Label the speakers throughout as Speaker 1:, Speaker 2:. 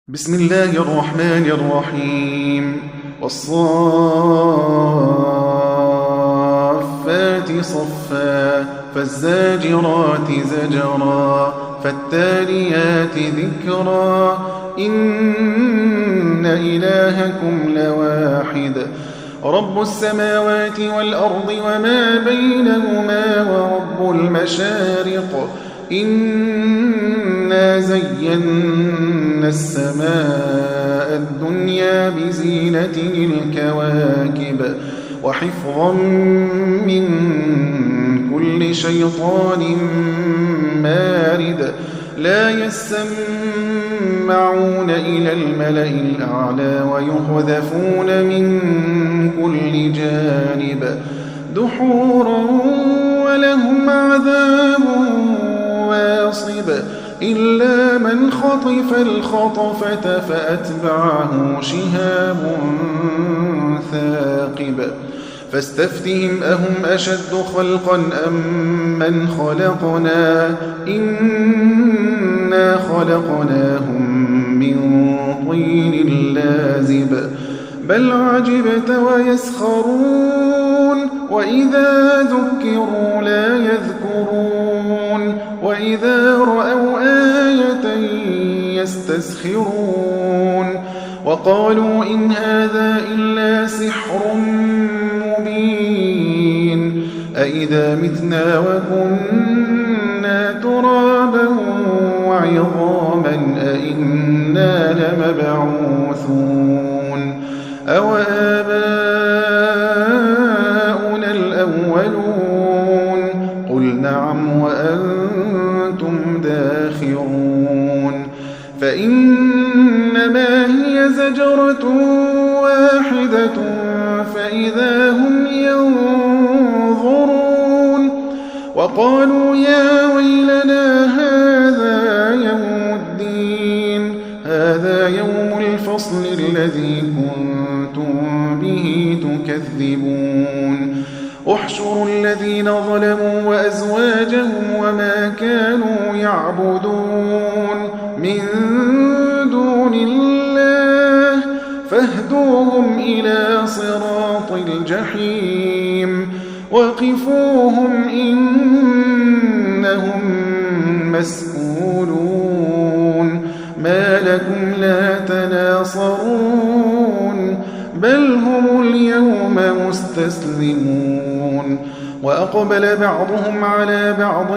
Speaker 1: بسم الله الرحمن الرحيم والصافات صفا فالزاجرات زجرا فالتاليات ذكرا إن إلهكم لواحد رب السماوات والأرض وما بينهما ورب المشارق إنا زينا السماء الدنيا بزينة الكواكب وحفظا من كل شيطان مارد لا يسمعون إلى الملأ الأعلى ويقذفون من كل جانب دحورا ولهم عذاب واصب إلا من خطف الخطفة فأتبعه شهاب ثاقب فاستفتهم أهم أشد خلقا أم من خلقنا إنا خلقناهم من طين لازب بل عجبت ويسخرون وإذا ذكروا لا يذكرون وإذا رأوا آية يستسخرون وقالوا إن هذا إلا سحر مبين أإذا متنا وكنا ترابا وعظاما أإنا لمبعوثون أو آباؤنا الأولون قل نعم وأنتم داخرون فإنما هي زجرة واحدة فإذا هم ينظرون وقالوا يا ويلنا هذا يوم الدين هذا يوم الفصل الذي كنتم به تكذبون احشروا الذين ظلموا وأزواجهم وما كانوا يعبدون من دون الله فاهدوهم إلى صراط الجحيم وقفوهم إنهم مسؤولون ما لكم لا تناصرون بل هم اليوم مستسلمون وأقبل بعضهم على بعض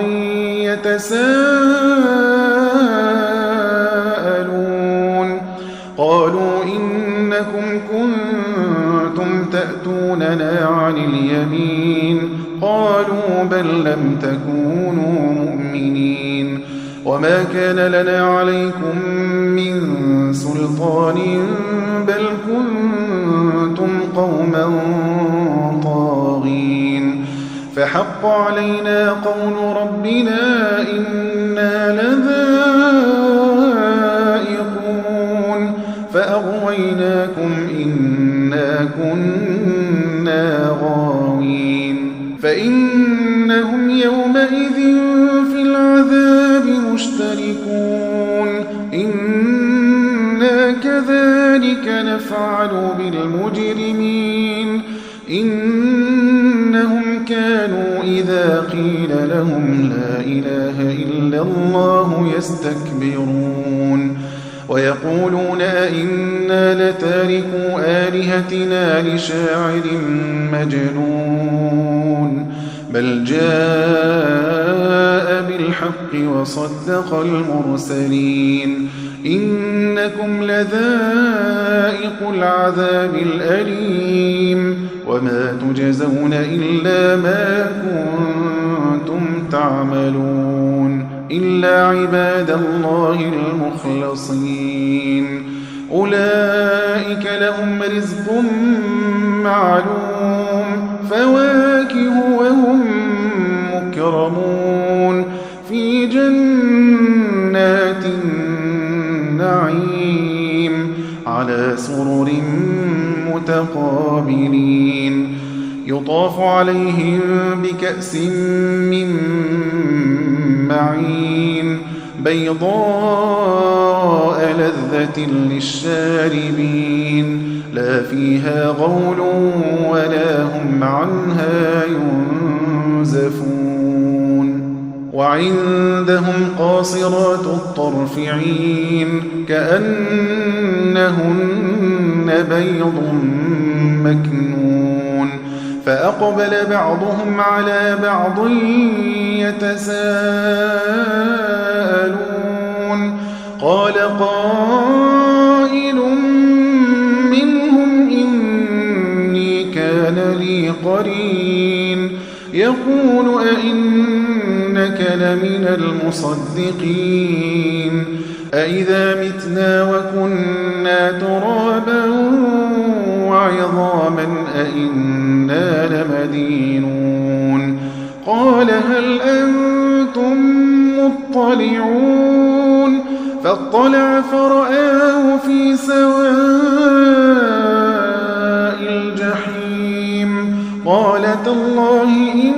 Speaker 1: يتساءلون قالوا إنكم كنتم تأتوننا عن اليمين قالوا بل لم تكونوا مؤمنين وما كان لنا عليكم من سلطان بل كنتم قوما طاغين فحق علينا قول ربنا إنا لذائقون فأغويناكم إنا كنا غاوين فإنهم يومئذ في العذاب مشتركون إنا كذلك نفعل بالمجرمين إنهم كانوا إذا قيل لهم لا إله إلا الله يستكبرون ويقولون أئنا لتاركو آلهتنا لشاعر مجنون بل جاء بالحق وصدق المرسلين إنكم لذائق العذاب الأليم وما تجزون إلا ما كنتم تعملون إلا عباد الله المخلصين أولئك لهم رزق معلوم فواكه وهم مكرمون في جنات النعيم على سرر متقابلين يطاف عليهم بكأس من معين بيضاء لَذَّةٍ لِّلشَّارِبِينَ لَا فِيهَا غَوْلٌ وَلَا هُمْ عَنْهَا يُنزَفُونَ وَعِندَهُمْ قَاصِرَاتُ الطَّرْفِ عِينٌ كَأَنَّهُنَّ بَيْضٌ مَّكْنُونٌ فَأَقْبَلَ بَعْضُهُمْ عَلَىٰ بَعْضٍ يَتَسَاءَلُونَ قَالَ قَائِلٌ مِّنْهُمْ إِنِّي كَانَ لِي قَرِينٌ يَقُولُ أَإِنَّكَ لَمِنَ الْمُصَدِّقِينَ أَإِذَا مِتْنَا وَكُنَّا تُرَابًا وَعِظَامًا أَإِنَّا لَمَدِينُونَ قَالَ هَلْ أَنتُم مُّطَّلِعُونَ فَاطَّلَعَ فَرَآهُ فِي سَوَاءِ الْجَحِيمِ قَالَ تَاللَّهِ إِن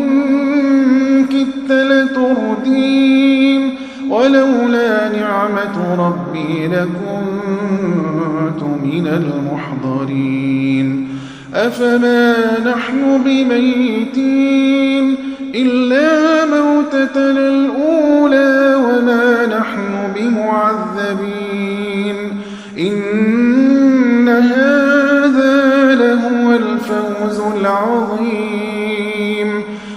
Speaker 1: كِدتَّ لَتُرْدِينِ وَلَوْلَا نِعْمَةُ رَبِّي لَكُنتُ مِنَ الْمُحْضَرِينَ أَفَمَا نَحْنُ بِمَيِّتِينَ إِلَّا مَوْتَتَنَا الْأُولَىٰ وَمَا نَحْنُ بِمُعَذَّبِينَ إِنَّ هَٰذَا لَهُوَ الْفَوْزُ الْعَظِيمُ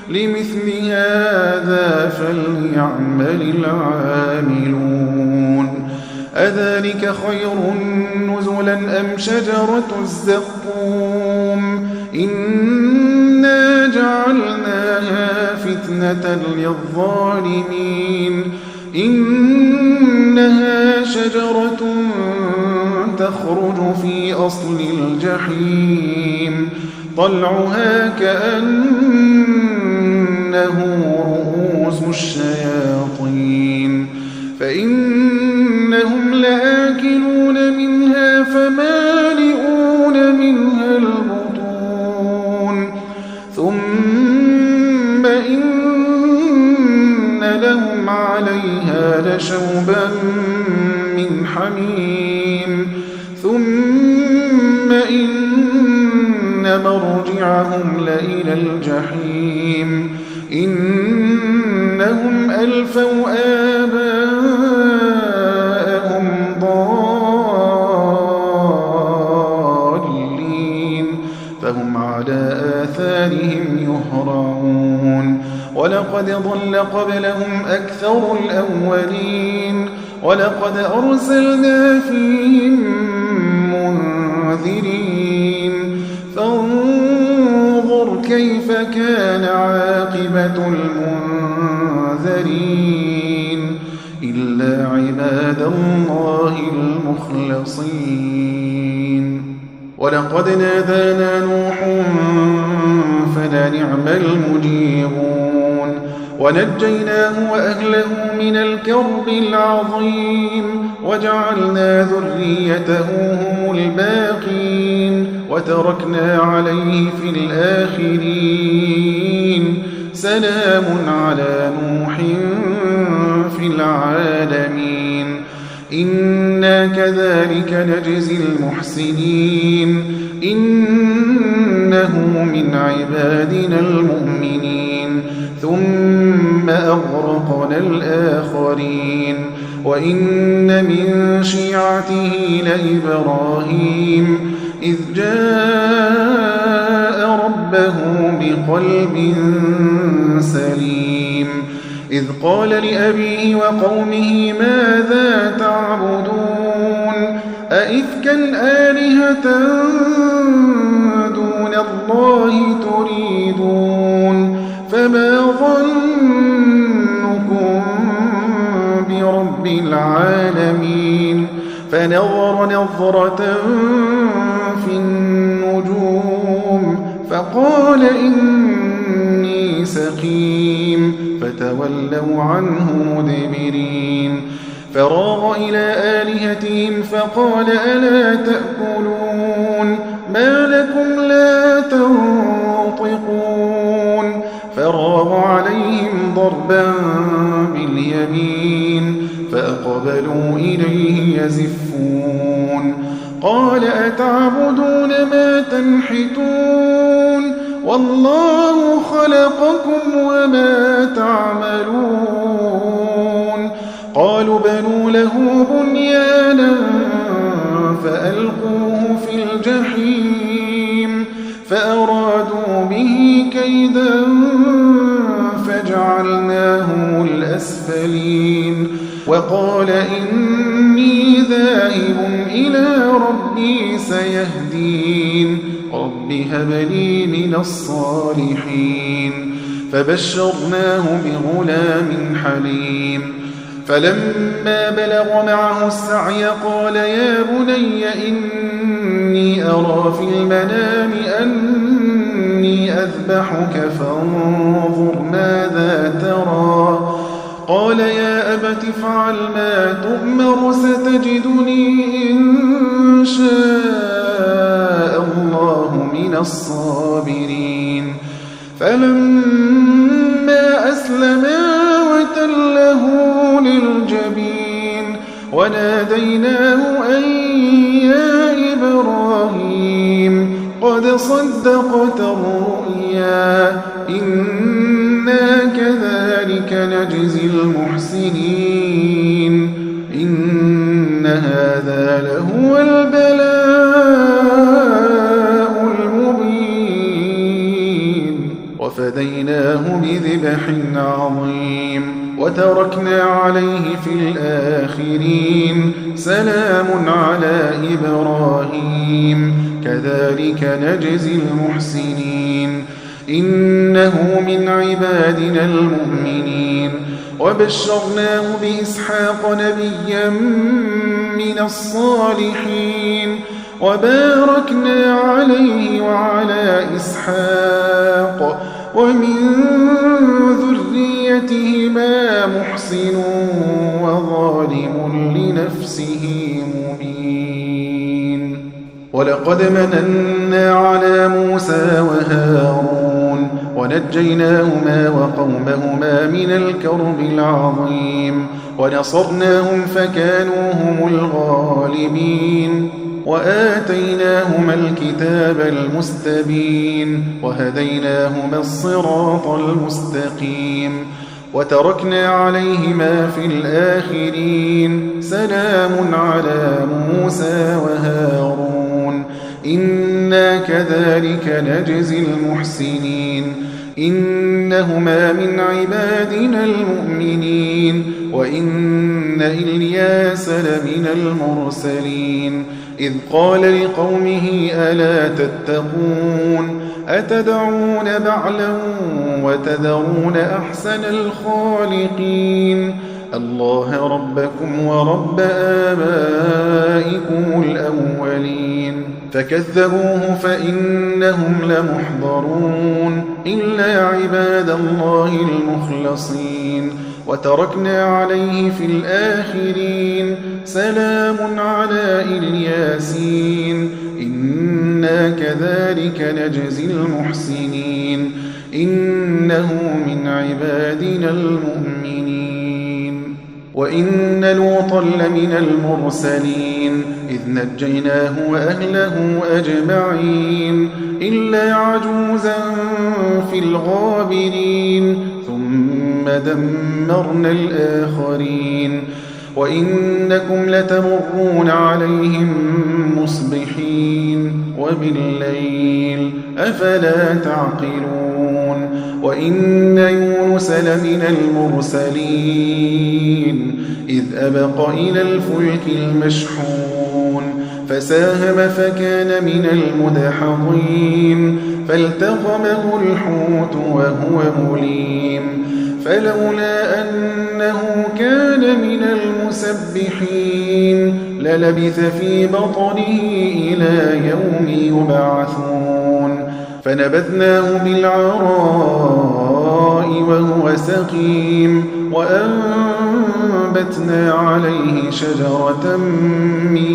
Speaker 1: لِمِثْلِ هَٰذَا فَلْيَعْمَلِ الْعَامِلُونَ أَذَٰلِكَ خَيْرٌ نُّزُلًا أَمْ شَجَرَةُ الزَّقُّومِ إِنَّا جَعَلْنَاهَا فِتْنَةً لِّلظَّالِمِينَ إِنَّهَا شَجَرَةٌ تَخْرُجُ فِي أَصْلِ الْجَحِيمِ طَلْعُهَا كَأَنَّهُ رُءُوسُ الشَّيَاطِينِ فَإِنَّهُمْ لَآكِلُونَ مِنْهَا فَمَالِئُونَ مِنْهَا الْبُطُونَ ثُمَّ إِنَّ لَهُمْ عَلَيْهَا لَشَوْبًا مِّنْ حَمِيمٍ ثُمَّ إِنَّ مَرْجِعَهُمْ لَإِلَى الْجَحِيمِ إِنَّهُمْ أَلْفَوْا آبَاءَهُمْ ضَالِّينَ فَهُمْ عَلَىٰ آثَارِهِمْ يُهْرَعُونَ وَلَقَدْ ضَلَّ قَبْلَهُمْ أَكْثَرُ الْأَوَّلِينَ وَلَقَدْ أَرْسَلْنَا فِيهِم مُّنذِرِينَ فَانظُرْ كَيْفَ كَانَ عَاقِبَةُ الْمُنذَرِينَ إِلَّا عِبَادَ اللَّهِ الْمُخْلَصِينَ وَلَقَدْ نَادَانَا نُوحٌ فَلَنِعْمَ الْمُجِيبُونَ وَنَجَّيْنَاهُ وَأَهْلَهُ مِنَ الْكَرْبِ الْعَظِيمِ وَجَعَلْنَا ذُرِّيَّتَهُ هُمُ الْبَاقِينَ وَتَرَكْنَا عَلَيْهِ فِي الْآخِرِينَ سَلَامٌ عَلَىٰ نُوحٍ فِي الْعَالَمِينَ إِنَّا كَذَٰلِكَ نَجْزِي الْمُحْسِنِينَ إِنَّهُ مِنْ عِبَادِنَا الْمُؤْمِنِينَ ثُمَّ أَغْرَقْنَا الْآخَرِينَ وَإِنَّ مِن شِيعَتِهِ لَإِبْرَاهِيمَ إِذْ جَاءَ رَبَّهُ بِقَلْبٍ سَلِيمٍ إِذْ قَالَ لِأَبِيهِ وَقَوْمِهِ مَاذَا تَعْبُدُونَ أَئِفْكًا آلِهَةً دُونَ اللَّهِ تُرِيدُونَ فَمَا ظَنُّكُم بِرَبِّ الْعَالَمِينَ فَنَظَرَ نَظْرَةً فِي النُّجُومِ فَقَالَ إِنِّي سَقِيمٌ فَتَوَلَّوْا عَنْهُ مُدْبِرِينَ فَرَاغَ إِلَىٰ آلِهَتِهِمْ فَقَالَ أَلَا تَأْكُلُونَ مَا لَكُمْ لَا تَنطِقُونَ فَرَاغَ عَلَيْهِمْ ضربا باليمين فأقبلوا إليه يزفون قال أتعبدون ما تنحتون والله خلقكم وما تعملون قالوا بنوا له بنيانا فألقوه في الجحيم فأرادوا به كيدا فجعلناهم الأسفلين وقال إني ذاهب إلى ربي سيهدين رب هب لي من الصالحين فبشرناه بغلام حليم فلما بلغ معه السعي قال يا بني إني أرى في المنام أني أذبحك فانظر ماذا ترى قال يا أبت افعل ما تؤمر ستجدني إن شاء الله من الصابرين فلما أسلما وتله للجبين وناديناه أن يا إبراهيم قد صدقت الرؤيا إنا كذلك نجزي المحسنين إن هذا لهو البلاء المبين وفديناه بذبح عظيم وتركنا عليه في الآخرين سلام على إبراهيم كذلك نجزي المحسنين إنه من عبادنا المؤمنين وبشرناه بإسحاق نبيا من الصالحين وباركنا عليه وعلى إسحاق ومن ذريتهما محسن وظالم لنفسه مبين ولقد مننا على موسى وهارون ونجيناهما وقومهما من الكرب العظيم ونصرناهم فكانوا هم الغالبين وآتيناهما الكتاب المستبين وهديناهما الصراط المستقيم وتركنا عليهما في الآخرين سلام على موسى وهارون إنا كذلك نجزي المحسنين إنهما من عبادنا المؤمنين وإن إلياس لمن المرسلين إذ قال لقومه ألا تتقون أتدعون بعلا وتذرون أحسن الخالقين الله ربكم ورب آبائكم الأولين فكذبوه فإنهم لمحضرون إلا عباد الله المخلصين وتركنا عليه في الآخرين سلام على الياسين إنا كذلك نجزي المحسنين إنه من عبادنا المؤمنين وإن لوطا لمن المرسلين إذ نجيناه وأهله أجمعين إلا عجوزا في الغابرين ثم دمرنا الآخرين وإنكم لتمرون عليهم مصبحين وبالليل أفلا تعقلون وإن يونس لمن المرسلين إذ أبق إلى الفلك المشحون فساهم فكان من المدحضين فالتقمه الحوت وهو مليم فلولا أنه كان من المسبحين للبث في بطنه إلى يوم يبعثون فنبذناه بالعراء وهو سقيم وأنبتنا عليه شجرة من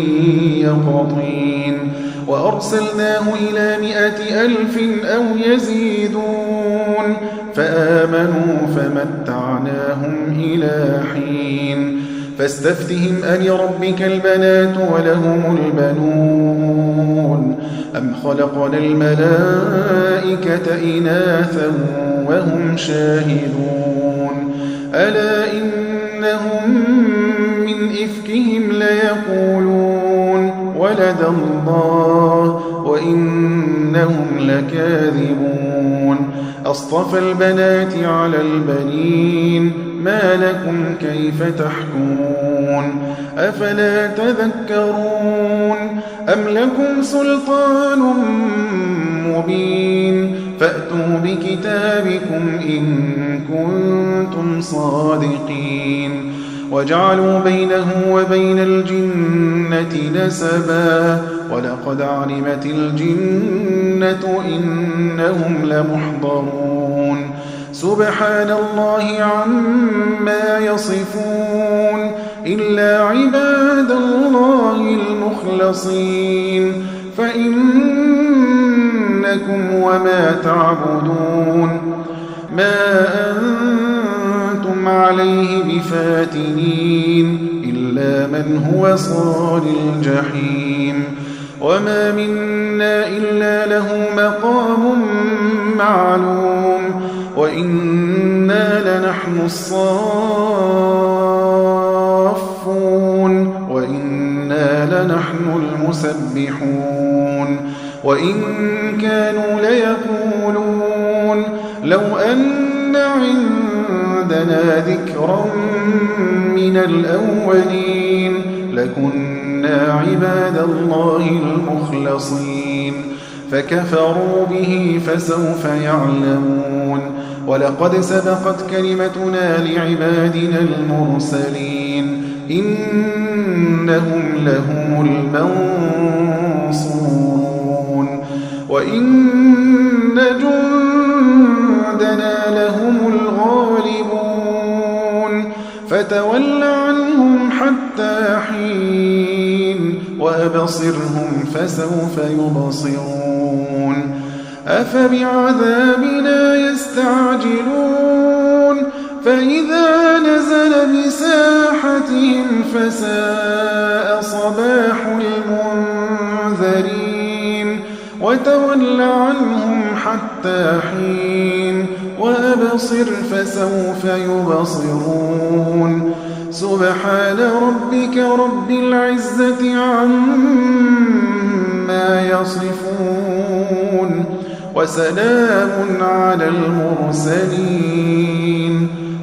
Speaker 1: يقطين وأرسلناه إلى 100,000 أو يزيدون فآمنوا فمتعناهم إلى حين فاستفتهم ألربك البنات ولهم البنون أم خلقنا الملائكة إناثا وهم شاهدون ألا إنهم من إفكهم ليقولون ولد الله وإنهم لكاذبون أصطفى البنات على البنين ما لكم كيف تحكمون أفلا تذكرون أم لكم سلطان مبين فأتوا بكتابكم إن كنتم صادقين وجعلوا بينه وبين الجنة نسبا ولقد علمت الجنة إنهم لمحضرون سبحان الله عما يصفون إلا عباد الله المخلصين فإنكم وما تعبدون ما أنتم عليه بفاتنين إلا من هو صال الجحيم وما منا إلا له مقام معلوم وإنا لنحن الصافون وإنا لنحن المسبحون وإن كانوا ليقولون لو أن عندنا ذكرا من الأولين لكنا عباد الله المخلصين فكفروا به فسوف يعلمون ولقد سبقت كلمتنا لعبادنا المرسلين إنهم لهم المنصورون وإن جندنا لهم الغالبون فتول عنهم حتى حين وأبصرهم فسوف يبصرون أفبعذابنا يستعجلون فإذا نزل بساحتهم فساء صباح المنذرين وتول عنهم حتى حين وأبصر فسوف يبصرون سبحان ربك رب العزة عما يصفون وسلام على المرسلين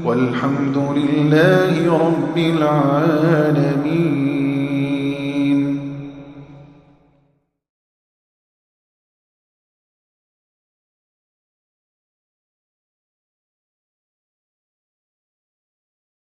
Speaker 1: والحمد لله رب العالمين.